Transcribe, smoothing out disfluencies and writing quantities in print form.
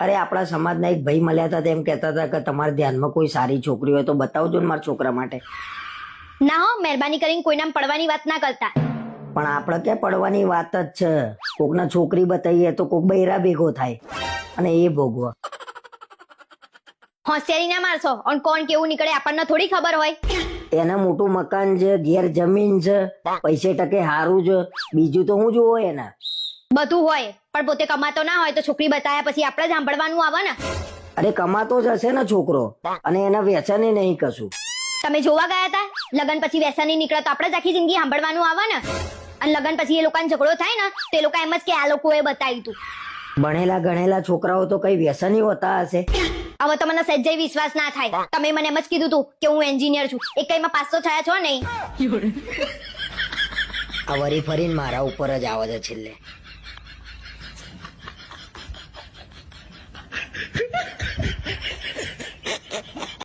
અરે આપણા સમાજના એક ભાઈ મળ્યા હતા તેમ કહેતા હતા કે તમારા ધ્યાનમાં કોઈ સારી છોકરી હોય તો બતાવજો ને મારા છોકરા માટે. ના હો, મહેરબાની કરીને કોઈના પડવાની વાત ના કરતા. પણ આપણે ક્યાં પડવાની વાત જ છે. કોકના છોકરી બતાવીએ તો કોક બૈરા ભેગો થાય અને એ ભોગવો. હોશિયારી ના મારશો. અને કોણ કેવું નીકળે આપણને થોડી ખબર હોય. એને મોટું મકાન છે, ઘેર જમીન છે, પૈસે ટકે હારું છે, બીજું તો હું જોવો એના. બધું હોય પણ પોતે કમાતો ના હોય તો છોકરી બતાવ્યા પછી આપણે જ સાંભળવાનું આવે ને. અરે કમાતો જ હશે ને છોકરો, અને એના વ્યસને નહીં કશું. તમે જોવા ગયા હતા? લગન પછી વ્યસની નીકળે તો આપણે જ આખી જિંદગી સાંભળવાનું આવે ને. અને લગન પછી એ લોકોને ઝઘડો થાય ને તો એ લોકો એમ જ કે આ લોકોએ બતાવ્યું તું. ભણેલા ગણેલા છોકરાઓ તો કઈ વ્યસની હોતા હશે. હવે તો મને સહેજે વિશ્વાસ ના થાય. તમે મને એમ જ કીધું તું કે હું એન્જિનિયર છું. એક કઈમાં પાસ તો થયા છો નહીં. આ વરી ફરીને મારા ઉપર જ આવે છે છેલ્લે.